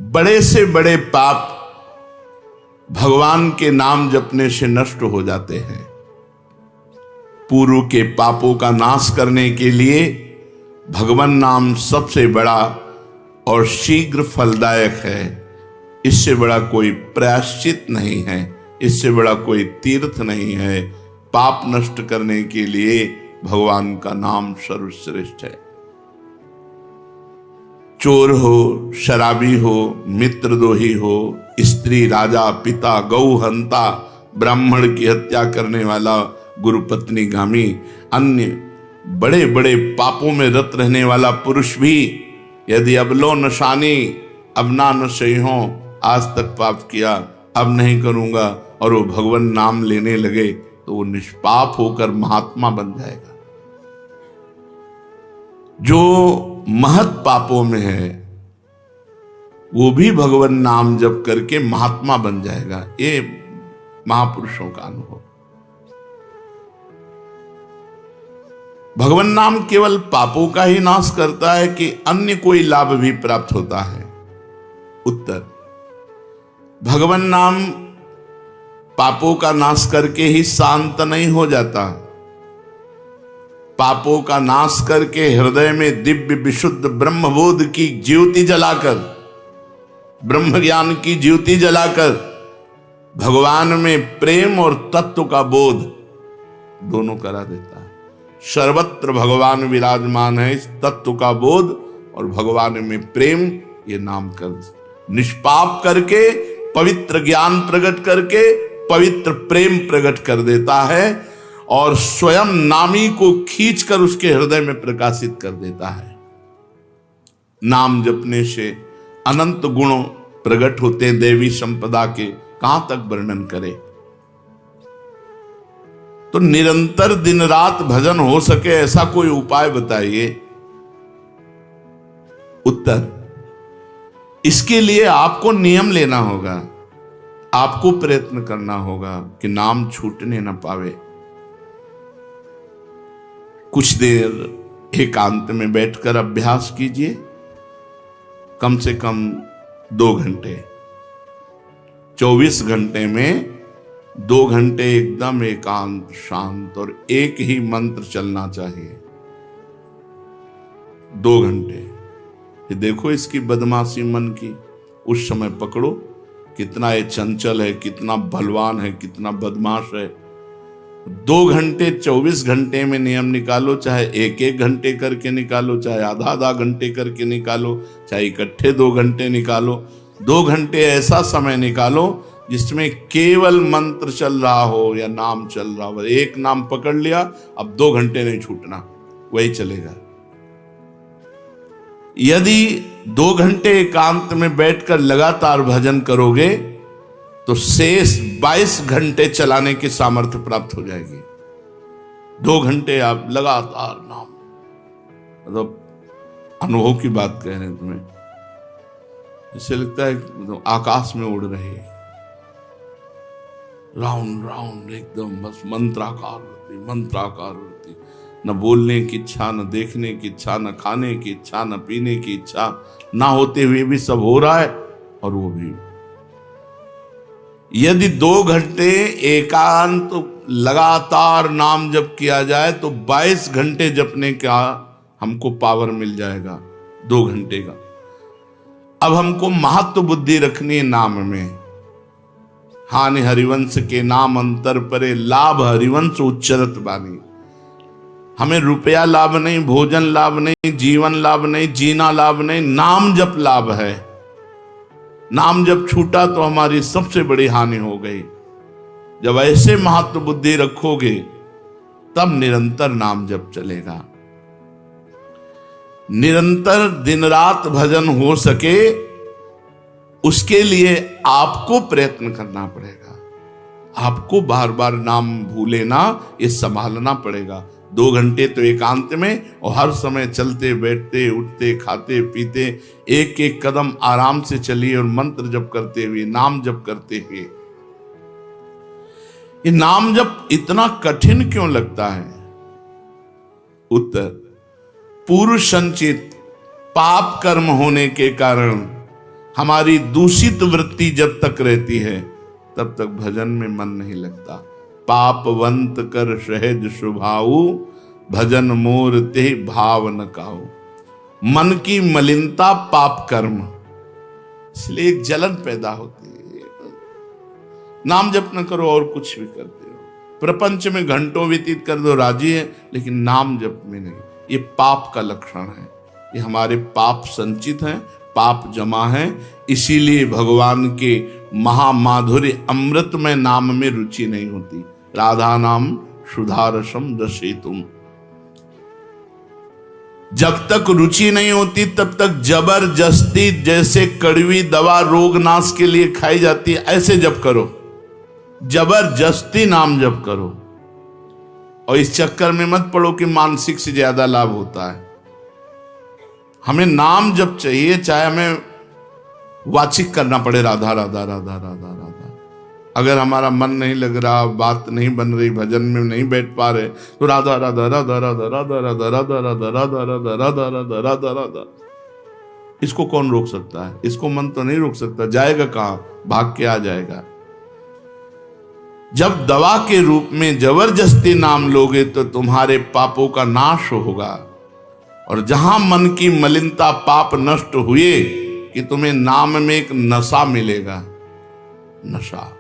बड़े से बड़े पाप भगवान के नाम जपने से नष्ट हो जाते हैं। पूर्व के पापों का नाश करने के लिए भगवान नाम सबसे बड़ा और शीघ्र फलदायक है। इससे बड़ा कोई प्रायश्चित नहीं है, इससे बड़ा कोई तीर्थ नहीं है। पाप नष्ट करने के लिए भगवान का नाम सर्वश्रेष्ठ है। चोर हो, शराबी हो, मित्रद्रोही हो, स्त्री, राजा, पिता, गौ हंता, ब्राह्मण की हत्या करने वाला, गुरुपत्नी गामी, अन्य बड़े बड़े पापों में रत रहने वाला पुरुष भी यदि अब लो नशानी, अब ना नशे हो, आज तक पाप किया, अब नहीं करूंगा, और वो भगवान नाम लेने लगे तो वो निष्पाप होकर महात्मा बन जाएगा। जो महत पापों में है वो भी भगवान नाम जप करके महात्मा बन जाएगा। ये महापुरुषों का अनुभव। भगवान नाम केवल पापों का ही नाश करता है कि अन्य कोई लाभ भी प्राप्त होता है? उत्तर, भगवान नाम पापों का नाश करके ही शांत नहीं हो जाता। पापों का नाश करके हृदय में दिव्य विशुद्ध ब्रह्मबोध की ज्योति जलाकर, ब्रह्म ज्ञान की ज्योति जलाकर भगवान में प्रेम और तत्व का बोध दोनों करा देता है। सर्वत्र भगवान विराजमान है। इस तत्व का बोध और भगवान में प्रेम, ये नाम कर निष्पाप करके, पवित्र ज्ञान प्रकट करके पवित्र प्रेम प्रकट कर देता है और स्वयं नामी को खींचकर उसके हृदय में प्रकाशित कर देता है। नाम जपने से अनंत गुण प्रकट होते हैं देवी संपदा के, कहां तक वर्णन करें। तो निरंतर दिन रात भजन हो सके ऐसा कोई उपाय बताइए। उत्तर, इसके लिए आपको नियम लेना होगा, आपको प्रयत्न करना होगा कि नाम छूटने न पावे। कुछ देर एकांत में बैठकर अभ्यास कीजिए, कम से कम 2 घंटे। 24 घंटे में 2 घंटे एकदम एकांत, शांत और एक ही मंत्र चलना चाहिए। 2 घंटे। ये देखो इसकी बदमाशी मन की, उस समय पकड़ो कितना ये चंचल है, कितना बलवान है, कितना बदमाश है। 2 घंटे 24 घंटे में नियम निकालो, चाहे 1-1 घंटे करके निकालो, चाहे आधा-आधा घंटे करके निकालो, चाहे इकट्ठे 2 घंटे निकालो। 2 घंटे ऐसा समय निकालो जिसमें केवल मंत्र चल रहा हो या नाम चल रहा हो। एक नाम पकड़ लिया, अब 2 घंटे नहीं छूटना, वही चलेगा। यदि 2 घंटे एकांत में बैठकर लगातार भजन करोगे तो शेष 22 घंटे चलाने की सामर्थ्य प्राप्त हो जाएगी। 2 घंटे आप लगातार नाम, मतलब अनुभव की बात कह रहे हैं तुम्हें, इससे लगता है मतलब आकाश में उड़ रहे, राउंड राउंड एकदम, बस मंत्राकार होती, न बोलने की इच्छा, न देखने की इच्छा, न खाने की इच्छा, न पीने की इच्छा, ना होते हुए भी सब हो रहा है। और वो भी यदि 2 घंटे एकांत लगातार नाम जप किया जाए तो 22 घंटे जपने का हमको पावर मिल जाएगा 2 घंटे का। अब हमको महत्व बुद्धि रखनी है नाम में। हानि हरिवंश के नाम अंतर परे, लाभ हरिवंश उच्चरत बानी। हमें रुपया लाभ नहीं, भोजन लाभ नहीं, जीवन लाभ नहीं, जीना लाभ नहीं, नाम जप लाभ है। नाम जब छूटा तो हमारी सबसे बड़ी हानि हो गई। जब ऐसे महत्व बुद्धि रखोगे तब निरंतर नाम जप चलेगा। निरंतर दिन रात भजन हो सके उसके लिए आपको प्रयत्न करना पड़ेगा। आपको बार बार नाम भूले ना, ये संभालना पड़ेगा। 2 घंटे तो एकांत में, और हर समय चलते बैठते उठते खाते पीते एक एक कदम आराम से चलिए और मंत्र जप करते हुए, नाम जप करते हुए। ये नाम जप इतना कठिन क्यों लगता है? उत्तर, पूर्व संचित पाप कर्म होने के कारण हमारी दूषित वृत्ति जब तक रहती है तब तक भजन में मन नहीं लगता। पापवंत कर सहज स्वभाऊ, भजन मोर ते भाव न काऊ। मन की मलिनता पाप कर्म, इसलिए एक जलन पैदा होती है। नाम जप न करो और कुछ भी करते हो, प्रपंच में घंटों व्यतीत कर दो, राजी है, लेकिन नाम जप में नहीं। ये पाप का लक्षण है। ये हमारे पाप संचित हैं, पाप जमा है। इसीलिए भगवान के महामाधुर्य अमृतमय नाम में रुचि नहीं होती। राधा नाम सुधारसम रसेतुम। जब तक रुचि नहीं होती तब तक जबरदस्ती, जैसे कड़वी दवा रोग नाश के लिए खाई जाती है, ऐसे जप करो, जबरदस्ती नाम जप करो। और इस चक्कर में मत पड़ो कि मानसिक से ज्यादा लाभ होता है। हमें नाम जप चाहिए, चाहे हमें वाचिक करना पड़े राधा राधा राधा राधा राधा। अगर हमारा मन नहीं लग रहा, बात नहीं बन रही, भजन में नहीं बैठ पा रहे, तो राधा राधा राधा राधा राधा राधा राधा राधा राधा राधा राधा राधा राधा राधा। इसको कौन रोक सकता है? इसको मन तो नहीं रोक सकता। जाएगा कहां? भाग के आ जाएगा। जब दवा के रूप में जबरदस्ती नाम लोगे तो तुम्हारे पापों का नाश होगा। और जहां मन की मलिनता, पाप नष्ट हुए कि तुम्हें नाम में एक नशा मिलेगा। नशा,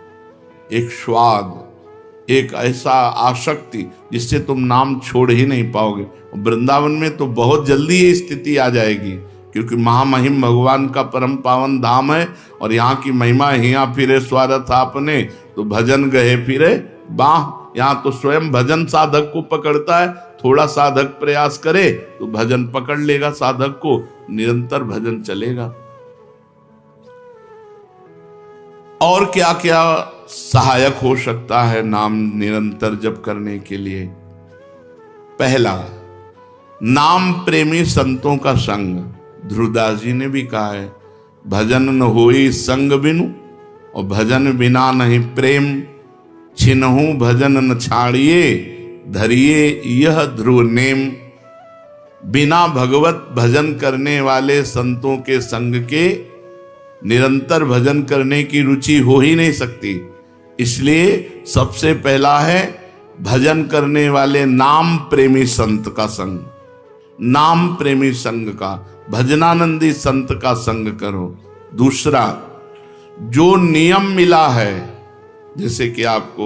एक स्वाद, एक ऐसा आसक्ति जिससे तुम नाम छोड़ ही नहीं पाओगे। वृंदावन में तो बहुत जल्दी ये स्थिति आ जाएगी, क्योंकि महामहिम भगवान का परम पावन धाम है। और यहाँ की महिमा, हिया फिरे स्वार्थ आपने, तो भजन गए फिरे बाह। यहाँ तो स्वयं भजन साधक को पकड़ता है। थोड़ा साधक प्रयास करे तो भजन पकड़ लेगा साधक को, निरंतर भजन चलेगा। और क्या क्या सहायक हो सकता है नाम निरंतर जप करने के लिए? पहला, नाम प्रेमी संतों का संग। ध्रुवदास जी ने भी कहा है, भजन न होई संग बिनु, और भजन बिना नहीं प्रेम। छिनहु भजन न छाड़िए, धरिए यह ध्रुव नेम। बिना भगवत भजन करने वाले संतों के संग के निरंतर भजन करने की रुचि हो ही नहीं सकती। इसलिए सबसे पहला है भजन करने वाले नाम प्रेमी संत का संग। नाम प्रेमी संग का, भजनानंदी संत का संग करो। दूसरा, जो नियम मिला है, जैसे कि आपको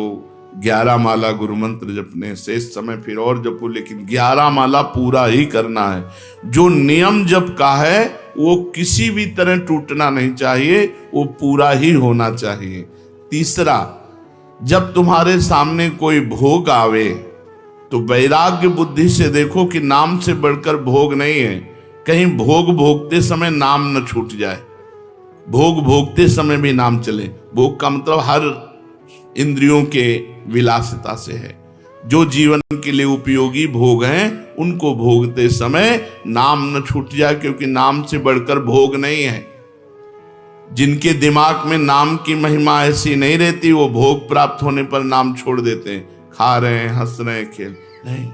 11 माला गुरु मंत्र जपने, शेष समय फिर और जपो, लेकिन 11 माला पूरा ही करना है। जो नियम जप का है वो किसी भी तरह टूटना नहीं चाहिए, वो पूरा ही होना चाहिए। तीसरा, जब तुम्हारे सामने कोई भोग आवे तो वैराग्य बुद्धि से देखो कि नाम से बढ़कर भोग नहीं है। कहीं भोग भोगते समय नाम न छूट जाए। भोग भोगते समय भी नाम चले। भोग का मतलब हर इंद्रियों के विलासिता से है। जो जीवन के लिए उपयोगी भोग हैं उनको भोगते समय नाम न छूट जाए, क्योंकि नाम से बढ़कर भोग नहीं है। जिनके दिमाग में नाम की महिमा ऐसी नहीं रहती, वो भोग प्राप्त होने पर नाम छोड़ देते हैं। खा रहे हैं, हंस रहे हैं, खेल नहीं।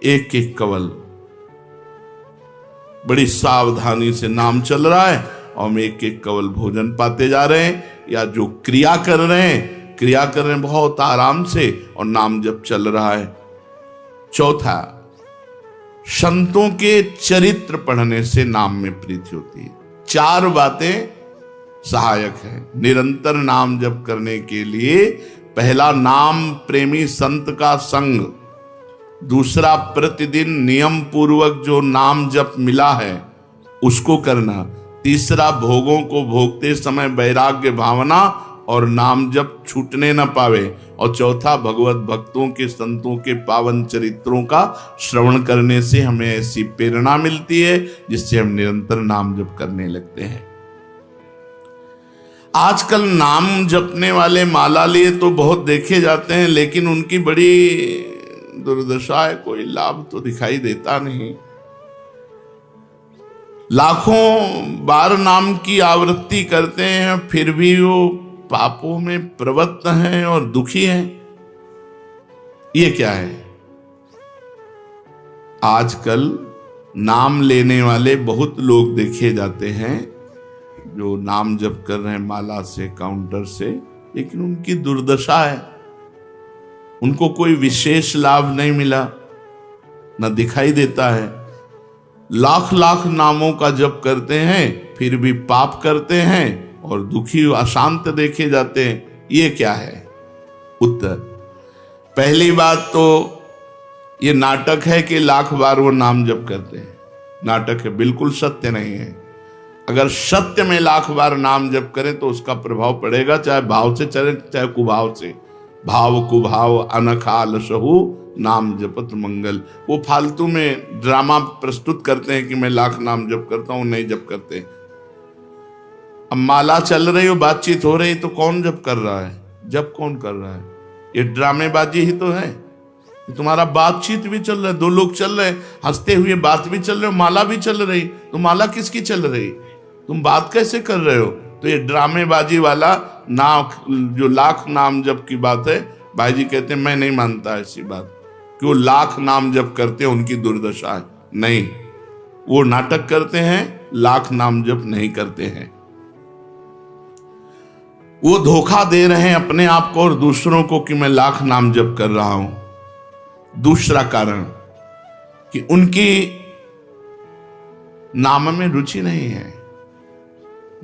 एक एक कवल बड़ी सावधानी से नाम चल रहा है और हम एक एक कवल भोजन पाते जा रहे हैं, या जो क्रिया कर रहे हैं बहुत आराम से और नाम जप चल रहा है। चौथा, संतों के चरित्र पढ़ने से नाम में प्रीति होती है। 4 बातें सहायक हैं निरंतर नाम जप करने के लिए। पहला, नाम प्रेमी संत का संग। दूसरा, प्रतिदिन नियम पूर्वक जो नाम जप मिला है उसको करना। तीसरा, भोगों को भोगते समय वैराग्य भावना और नाम जप छूटने न पावे। और चौथा, भगवत भक्तों के, संतों के पावन चरित्रों का श्रवण करने से हमें ऐसी प्रेरणा मिलती है जिससे हम निरंतर नाम जप करने लगते हैं। आजकल नाम जपने वाले माला लिए तो बहुत देखे जाते हैं, लेकिन उनकी बड़ी दुर्दशा है, कोई लाभ तो दिखाई देता नहीं। लाखों बार नाम की आवृत्ति करते हैं, फिर भी वो पापों में प्रवृत्त हैं और दुखी हैं। ये क्या है? आजकल नाम लेने वाले बहुत लोग देखे जाते हैं जो नाम जप कर रहे हैं माला से, काउंटर से, लेकिन उनकी दुर्दशा है। उनको कोई विशेष लाभ नहीं मिला, न दिखाई देता है। लाख लाख नामों का जप करते हैं, फिर भी पाप करते हैं और दुखी अशांत देखे जाते हैं। ये क्या है? उत्तर, पहली बात तो ये नाटक है कि लाख बार वो नाम जप करते हैं। नाटक है, बिल्कुल सत्य नहीं है। अगर सत्य में लाख बार नाम जप करें तो उसका प्रभाव पड़ेगा, चाहे भाव से चले चाहे कुभाव से। भाव कुभाव अनखाल सहु नाम जपत मंगल। वो फालतू में ड्रामा प्रस्तुत करते हैं कि मैं लाख नाम जप करता हूं, नहीं जप करते। अब माला चल रही हो, बातचीत हो रही, तो कौन जप कर रहा है? जप कौन कर रहा है? ये ड्रामेबाजी ही तो है। तुम्हारा बातचीत भी चल रहा है, दो लोग चल रहे हैं, हंसते हुए बात भी चल रहे हो, माला भी चल रही, तो माला किसकी चल रही? तुम बात कैसे कर रहे हो? तो ये ड्रामेबाजी वाला जो लाख नाम जप की बात है, भाई जी कहते हैं मैं नहीं मानता ऐसी बात कि वो लाख नाम जप करते हैं उनकी दुर्दशा है। नहीं, वो नाटक करते हैं, लाख नाम जप नहीं करते हैं। वो धोखा दे रहे हैं अपने आप को और दूसरों को कि मैं लाख नाम जप कर रहा हूं। दूसरा कारण कि उनकी नाम में रुचि नहीं है,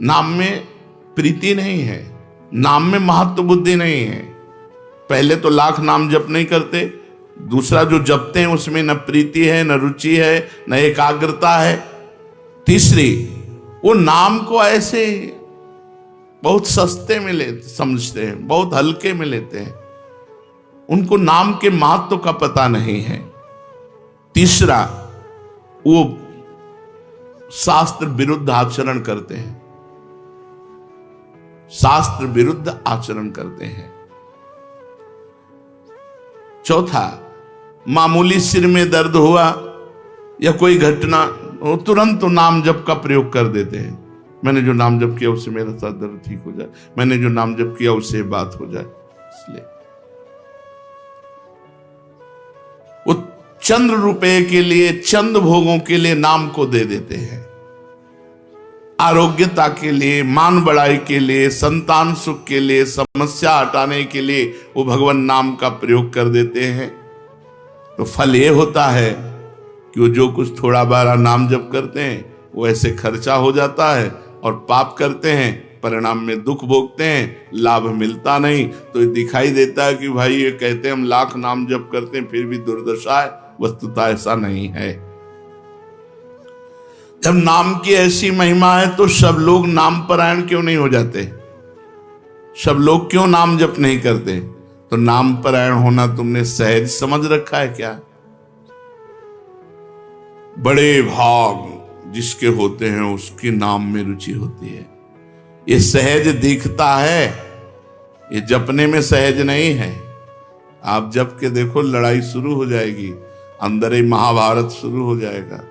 नाम में प्रीति नहीं है, नाम में महत्व बुद्धि नहीं है। पहले तो लाख नाम जप नहीं करते, दूसरा जो जपते हैं उसमें न प्रीति है, न रुचि है, न एकाग्रता है। तीसरी, वो नाम को ऐसे बहुत सस्ते में समझते हैं, बहुत हल्के में लेते हैं, उनको नाम के महत्व का पता नहीं है। तीसरा, वो शास्त्र विरुद्ध आचरण करते हैं, शास्त्र विरुद्ध आचरण करते हैं। चौथा, मामूली सिर में दर्द हुआ या कोई घटना, वो तुरंत नाम जप का प्रयोग कर देते हैं। मैंने जो नाम जप किया उससे मेरा सर दर्द ठीक हो जाए, मैंने जो नाम जप किया उससे बात हो जाए। इसलिए वो चंद रुपए के लिए, चंद भोगों के लिए नाम को दे देते हैं। आरोग्यता के लिए, मान बढ़ाई के लिए, संतान सुख के लिए, समस्या हटाने के लिए वो भगवान नाम का प्रयोग कर देते हैं। तो फल ये होता है कि वो जो कुछ थोड़ा बारा नाम जप करते हैं वो ऐसे खर्चा हो जाता है, और पाप करते हैं, परिणाम में दुख भोगते हैं, लाभ मिलता नहीं। तो ये दिखाई देता है कि भाई ये कहते हैं हम लाख नाम जप करते हैं फिर भी दुर्दशा है। वस्तुतः ऐसा नहीं है। जब नाम की ऐसी महिमा है तो सब लोग नाम परायण क्यों नहीं हो जाते? सब लोग क्यों नाम जप नहीं करते? तो नाम परायण होना तुमने सहज समझ रखा है क्या? बड़े भाग जिसके होते हैं उसके नाम में रुचि होती है। ये सहज दिखता है, ये जपने में सहज नहीं है। आप जप के देखो, लड़ाई शुरू हो जाएगी, अंदर ही महाभारत शुरू हो जाएगा।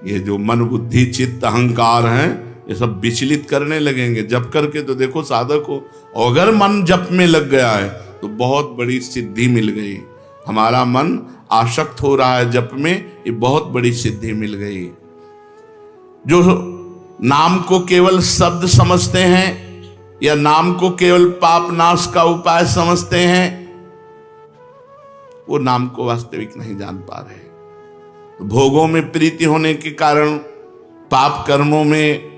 ये जो मन बुद्धि चित्त अहंकार हैं, ये सब विचलित करने लगेंगे। जप करके तो देखो साधक हो, अगर मन जप में लग गया है तो बहुत बड़ी सिद्धि मिल गई। हमारा मन आसक्त हो रहा है जप में, ये बहुत बड़ी सिद्धि मिल गई। जो नाम को केवल शब्द समझते हैं या नाम को केवल पाप नाश का उपाय समझते हैं, वो नाम को वास्तविक नहीं जान पा रहे। तो भोगों में प्रीति होने के कारण, पाप कर्मों में,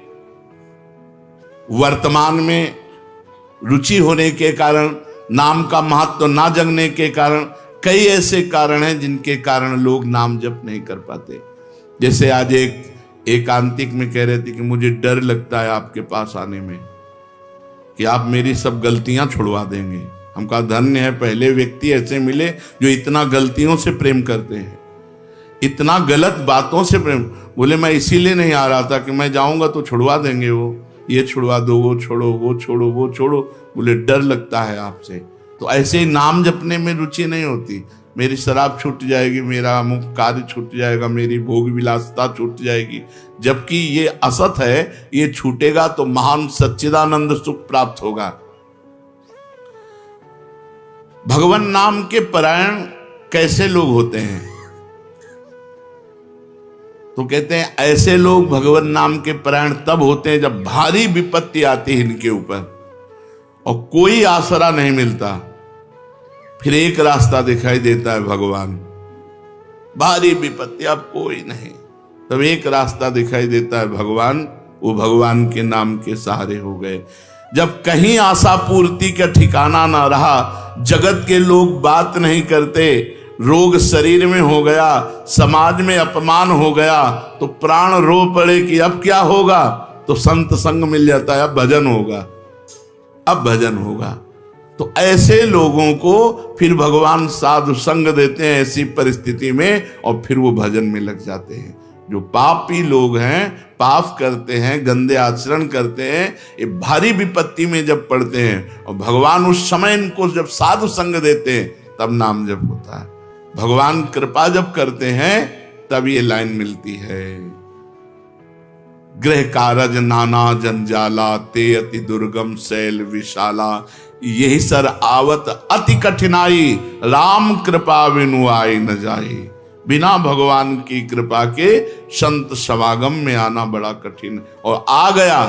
वर्तमान में रुचि होने के कारण, नाम का महत्व ना जगने के कारण, कई ऐसे कारण हैं जिनके कारण लोग नाम जप नहीं कर पाते। जैसे आज एक एकांतिक में कह रहे थे कि मुझे डर लगता है आपके पास आने में कि आप मेरी सब गलतियां छुड़वा देंगे। हम कहा धन्य है, पहले व्यक्ति ऐसे मिले जो इतना गलतियों से प्रेम करते हैं, इतना गलत बातों से प्रेम। बोले मैं इसीलिए नहीं आ रहा था कि मैं जाऊंगा तो छुड़वा देंगे, वो ये छुड़वा दो, वो छोड़ो, वो छोड़ो, वो छोड़ो। बोले डर लगता है आपसे। तो ऐसे ही नाम जपने में रुचि नहीं होती। मेरी शराब छूट जाएगी, मेरा अमुक कार्य छूट जाएगा, मेरी भोग विलासता छूट जाएगी। जबकि ये असत है, ये छूटेगा तो महान सच्चिदानंद सुख प्राप्त होगा। भगवान नाम के परायण कैसे लोग होते हैं? तो कहते हैं ऐसे लोग भगवान नाम के परायण तब होते हैं जब भारी विपत्ति आती है इनके ऊपर और कोई आसरा नहीं मिलता। फिर एक रास्ता दिखाई देता है भगवान, भारी विपत्ति अब कोई नहीं, तब एक रास्ता दिखाई देता है भगवान, वो भगवान के नाम के सहारे हो गए। जब कहीं आशा पूर्ति का ठिकाना ना रहा, जगत के लोग बात नहीं करते, रोग शरीर में हो गया, समाज में अपमान हो गया, तो प्राण रो पड़े कि अब क्या होगा, तो संत संग मिल जाता है, अब भजन होगा, अब भजन होगा। तो ऐसे लोगों को फिर भगवान साधु संग देते हैं ऐसी परिस्थिति में, और फिर वो भजन में लग जाते हैं। जो पापी लोग हैं, पाप करते हैं, गंदे आचरण करते हैं, ये भारी विपत्ति में जब पड़ते हैं और भगवान उस समय इनको जब साधु संग देते हैं तब नाम जप होता है। भगवान कृपा जब करते हैं तब ये लाइन मिलती है, गृह कारज नाना जंजाला, ते अति दुर्गम शैल विशाला, यही सर आवत अति कठिनाई, राम कृपा बिनु आई न जाई। बिना भगवान की कृपा के संत समागम में आना बड़ा कठिन, और आ गया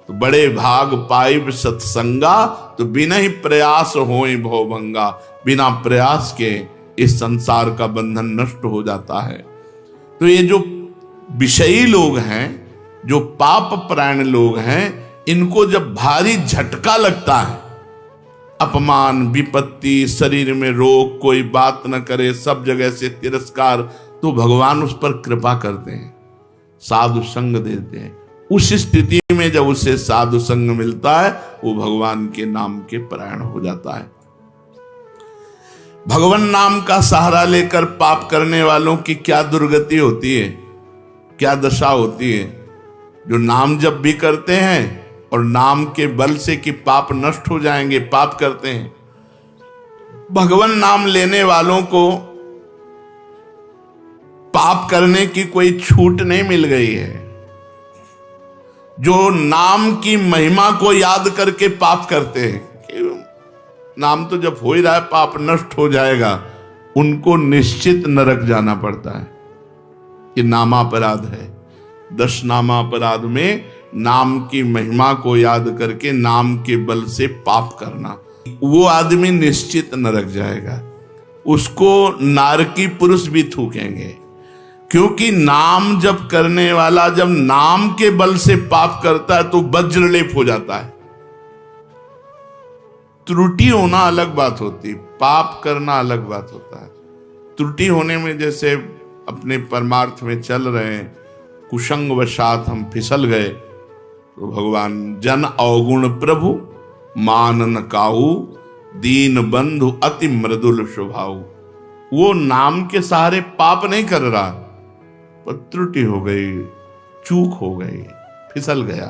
तो बड़े भाग पाइब सत्संगा, तो बिना ही प्रयास होए भवभंगा। बिना प्रयास के इस संसार का बंधन नष्ट हो जाता है। तो ये जो विषयी लोग हैं, जो पाप परायण लोग हैं, इनको जब भारी झटका लगता है, अपमान, विपत्ति, शरीर में रोग, कोई बात न करे, सब जगह से तिरस्कार, तो भगवान उस पर कृपा करते हैं, साधु संग देते हैं। उस स्थिति में जब उसे साधु संग मिलता है, वो भगवान के नाम के परायण हो जाता है। भगवान नाम का सहारा लेकर पाप करने वालों की क्या दुर्गति होती है, क्या दशा होती है। जो नाम जब भी करते हैं और नाम के बल से कि पाप नष्ट हो जाएंगे, पाप करते हैं। भगवान नाम लेने वालों को पाप करने की कोई छूट नहीं मिल गई है। जो नाम की महिमा को याद करके पाप करते हैं, नाम तो जब हो ही रहा है पाप नष्ट हो जाएगा, उनको निश्चित नरक जाना पड़ता है। ये नामापराध है। 10 नामापराध में नाम की महिमा को याद करके नाम के बल से पाप करना, वो आदमी निश्चित नरक जाएगा। उसको नारकी पुरुष भी थूकेंगे, क्योंकि नाम जप करने वाला जब नाम के बल से पाप करता है तो वज्रलेप हो जाता है। त्रुटि होना अलग बात होती, पाप करना अलग बात होता है। त्रुटि होने में जैसे अपने परमार्थ में चल रहे हैं, कुसंग वशात हम फिसल गए, तो भगवान जन अवगुण प्रभु मान न काहू, दीन बंधु अति मृदुल स्वभाव। वो नाम के सहारे पाप नहीं कर रहा, पर त्रुटि हो गई, चूक हो गई, फिसल गया।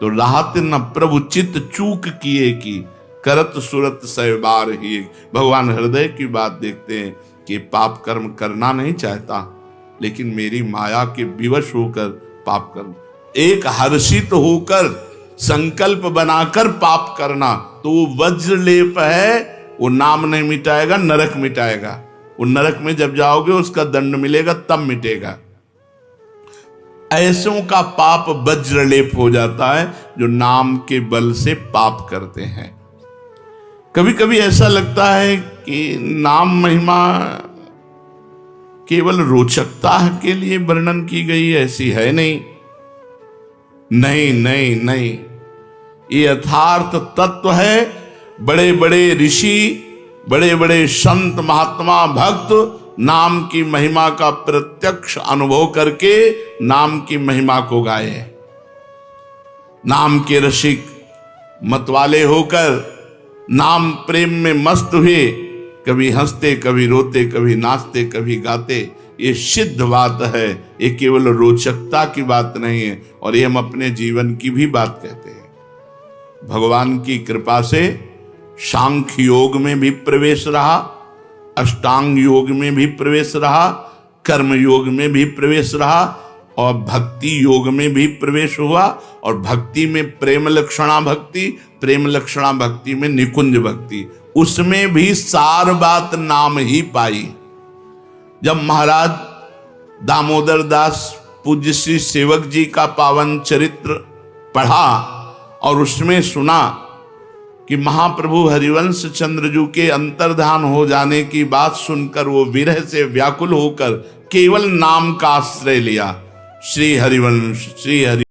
तो राहत न प्रभु चित्त चूक किए की, करत सुरत सहबार ही। भगवान हृदय की बात देखते हैं कि पाप कर्म करना नहीं चाहता, लेकिन मेरी माया के विवश होकर पाप कर्म, एक हर्षित होकर संकल्प बनाकर पाप करना, तो वो वज्रलेप है। वो नाम नहीं मिटाएगा, नरक मिटाएगा। वो नरक में जब जाओगे उसका दंड मिलेगा, तब मिटेगा। ऐसों का पाप वज्रलेप हो जाता है जो नाम के बल से पाप करते हैं। कभी कभी ऐसा लगता है कि नाम महिमा केवल रोचकता के लिए वर्णन की गई, ऐसी है नहीं। नहीं नहीं नहीं, ये यथार्थ तत्व है। बड़े बड़े ऋषि, बड़े बड़े संत, महात्मा, भक्त नाम की महिमा का प्रत्यक्ष अनुभव करके नाम की महिमा को गाए। नाम के रसिक मतवाले होकर नाम प्रेम में मस्त हुए, कभी हंसते, कभी रोते, कभी नाचते, कभी गाते। ये सिद्ध बात है, ये केवल रोचकता की बात नहीं है, और ये हम अपने जीवन की भी बात कहते हैं। भगवान की कृपा से सांख्य योग में भी प्रवेश रहा, अष्टांग योग में भी प्रवेश रहा, कर्म योग में भी प्रवेश रहा, और भक्ति योग में भी प्रवेश हुआ। और भक्ति में प्रेम लक्षणा भक्ति, प्रेम लक्षणा भक्ति में निकुंज भक्ति, उसमें भी सार बात नाम ही पाई। जब महाराज दामोदर दास पूज्य श्री सेवक जी का पावन चरित्र पढ़ा और उसमें सुना कि महाप्रभु हरिवंश चंद्रजू के अंतर्धान हो जाने की बात सुनकर वो विरह से व्याकुल होकर केवल नाम का आश्रय लिया, श्री हरिवंश श्री हरि।